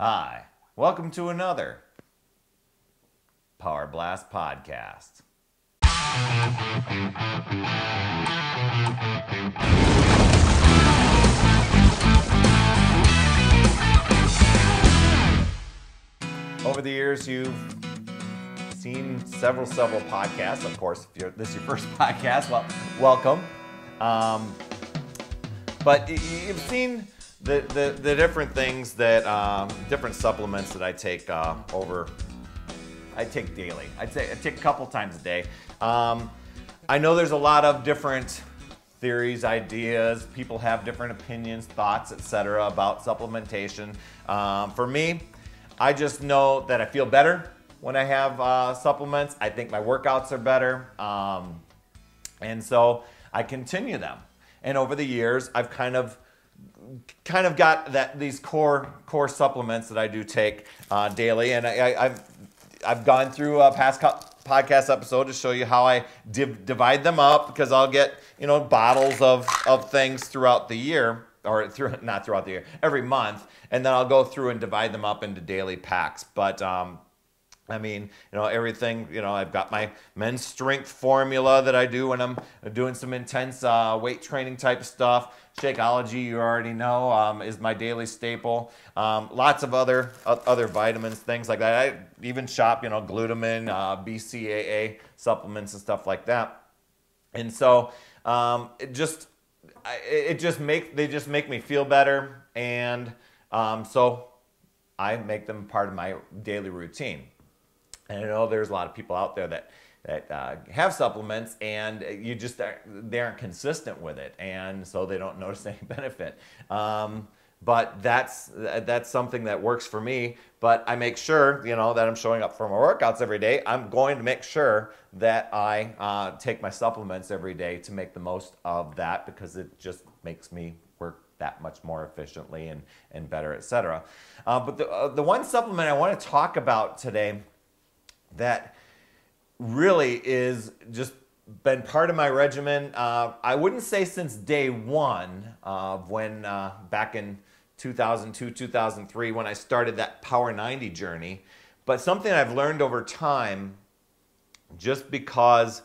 Hi, welcome to another Power Blast podcast. Over the years, you've seen several podcasts. Of course, if this is your first podcast, well, welcome. But you've seen the different things that different supplements that I take I take daily. I'd say I take a couple times a day. I know there's a lot of different theories, ideas. People have different opinions, thoughts, etc. about supplementation. For me, I just know that I feel better when I have supplements. I think my workouts are better, and so I continue them. And over the years, I've kind of got these core supplements that I do take daily, and I've gone through a past podcast episode to show you how I divide them up, because I'll get bottles of things throughout the year, or not throughout the year, every month, and then I'll go through and divide them up into daily packs. But I mean, everything, I've got my men's strength formula that I do when I'm doing some intense weight training type stuff. Shakeology, you already know, is my daily staple. Lots of other vitamins, things like that. I even shop, glutamine, BCAA supplements and stuff like that. And so they just make me feel better, and so I make them part of my daily routine. And I know there's a lot of people out there that have supplements, and they aren't consistent with it, and so they don't notice any benefit. But that's something that works for me. But I make sure that I'm showing up for my workouts every day. I'm going to make sure that I take my supplements every day to make the most of that, because it just makes me work that much more efficiently and better, etc. But the one supplement I want to talk about today that really is just been part of my regimen, I wouldn't say since day one of when back in 2002, 2003, when I started that Power 90 journey, but something I've learned over time, just because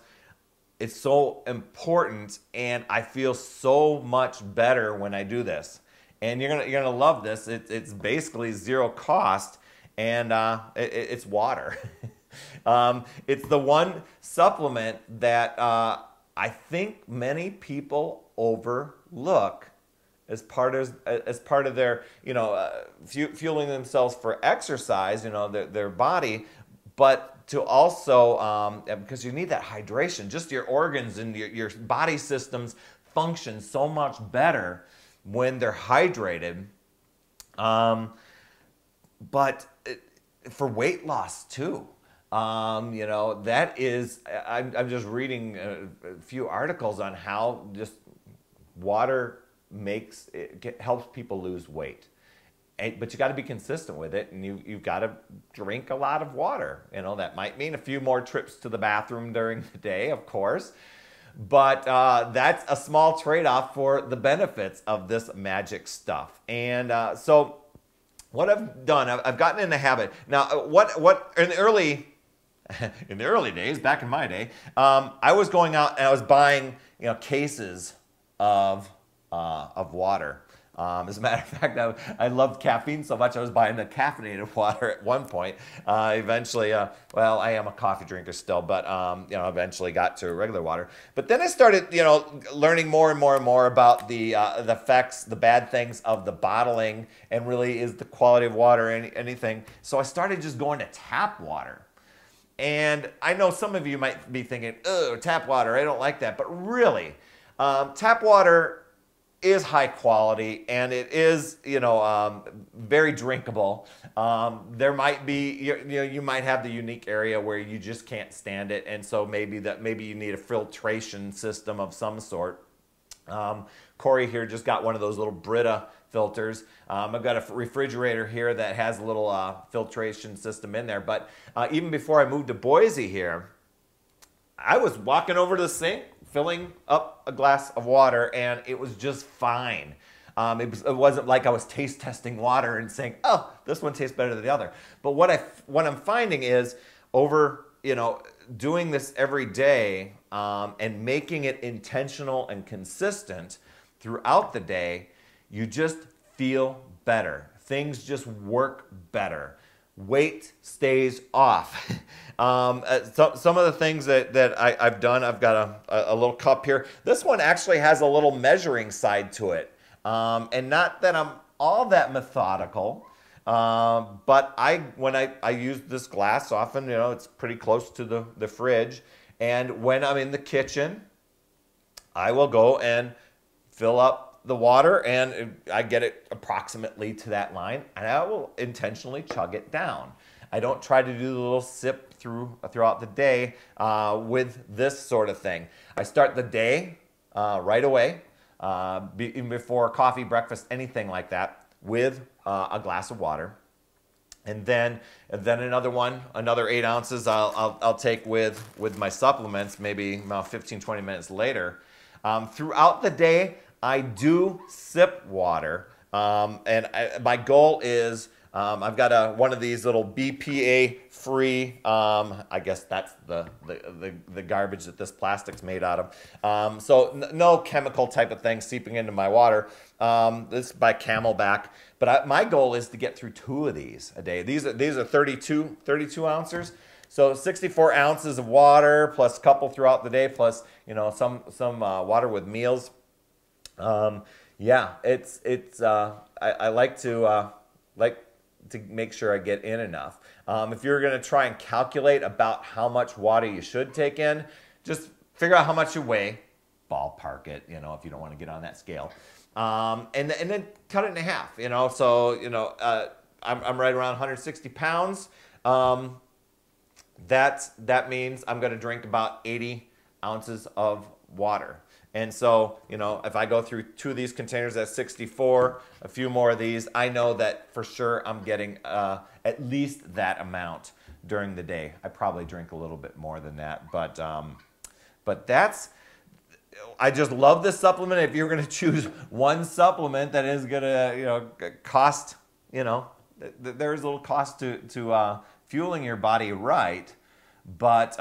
it's so important and I feel so much better when I do this. And you're gonna love this. It's basically zero cost, and it's water. It's the one supplement that I think many people overlook as part of their fueling themselves for exercise, their body, but to also because you need that hydration. Just your organs and your body systems function so much better when they're hydrated. But for weight loss too. That is, I'm just reading a few articles on how just water helps people lose weight. But you got to be consistent with it, and you've got to drink a lot of water. That might mean a few more trips to the bathroom during the day, of course. But that's a small trade-off for the benefits of this magic stuff. And so what I've done, I've gotten in the habit. Now, what in the early days, back in my day, I was going out and I was buying, cases of water. As a matter of fact, I loved caffeine so much I was buying the caffeinated water at one point. Eventually, well, I am a coffee drinker still, but eventually got to regular water. But then I started, learning more and more about the effects, the bad things of the bottling, and really is the quality of water anything. So I started just going to tap water. And I know some of you might be thinking, oh, tap water, I don't like that. But really, tap water is high quality, and it is, very drinkable. There might be, you might have the unique area where you just can't stand it, and so maybe you need a filtration system of some sort. Corey here just got one of those little Brita filters. I've got a refrigerator here that has a little filtration system in there. But even before I moved to Boise here, I was walking over to the sink, filling up a glass of water, and it was just fine. It wasn't like I was taste testing water and saying, oh, this one tastes better than the other. But what I'm finding is over, doing this every day and making it intentional and consistent throughout the day, you just feel better. Things just work better. Weight stays off. Some of the things that I've done, I've got a little cup here. This one actually has a little measuring side to it. And not that I'm all that methodical, but when I use this glass often, it's pretty close to the fridge. And when I'm in the kitchen, I will go and fill up the water, and I get it approximately to that line, and I will intentionally chug it down. I don't try to do the little sip throughout the day with this sort of thing. I start the day right away, even before coffee, breakfast, anything like that, with a glass of water. And then another 8 ounces I'll take with my supplements, maybe about 15, 20 minutes later. Throughout the day, I do sip water, and my goal is I've got one of these little BPA-free. I guess that's the garbage that this plastic's made out of. So no chemical type of thing seeping into my water. This is by Camelback, but my goal is to get through 2 of these a day. These are 32 ounces. So 64 ounces of water plus a couple throughout the day, plus some water with meals. Yeah, I like to make sure I get in enough. If you're going to try and calculate about how much water you should take in, just figure out how much you weigh, ballpark it, if you don't want to get on that scale, and then cut it in half. So I'm right around 160 pounds. That means I'm going to drink about 80 ounces of water. And so, if I go through 2 of these containers at 64, a few more of these, I know that for sure I'm getting at least that amount during the day. I probably drink a little bit more than that, but I just love this supplement. If you're going to choose one supplement that is going to, cost, there's a little cost to fueling your body right, but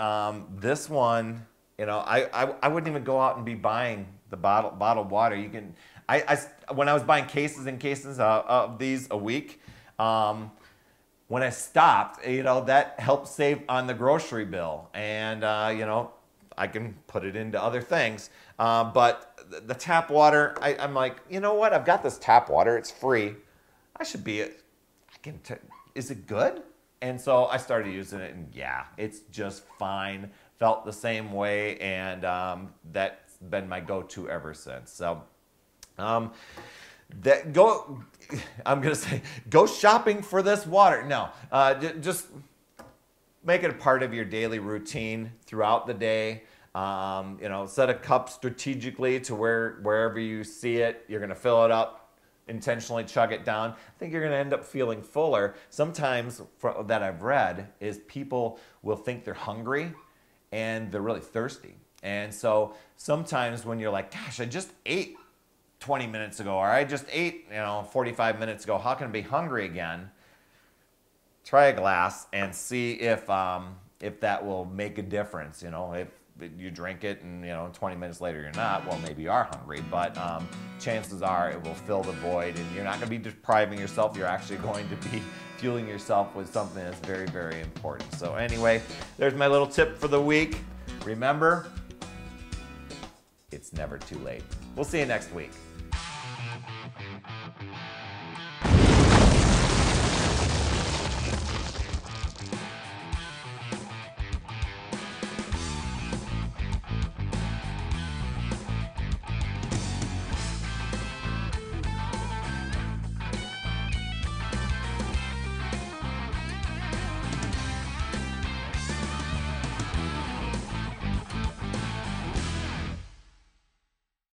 this one. I wouldn't even go out and be buying the bottled water. You can, when I was buying cases and cases of these a week, when I stopped, that helped save on the grocery bill, and I can put it into other things. But the tap water, I'm like, you know what? I've got this tap water. It's free. Is it good? And so I started using it, and yeah, it's just fine. Felt the same way, and that's been my go-to ever since. So I'm gonna say, go shopping for this water. No, just make it a part of your daily routine throughout the day. Set a cup strategically to wherever you see it, you're gonna fill it up. Intentionally chug it down. I think you're going to end up feeling fuller. Sometimes that I've read is people will think they're hungry and they're really thirsty. And so sometimes when you're like, gosh, I just ate 20 minutes ago, or I just ate 45 minutes ago, how can I be hungry again? Try a glass and see if that will make a difference. If you drink it and 20 minutes later you're not, well, maybe you are hungry, but chances are it will fill the void, and you're not going to be depriving yourself. You're actually going to be fueling yourself with something that's very, very important. So anyway, there's my little tip for the week. Remember, it's never too late. We'll see you next week.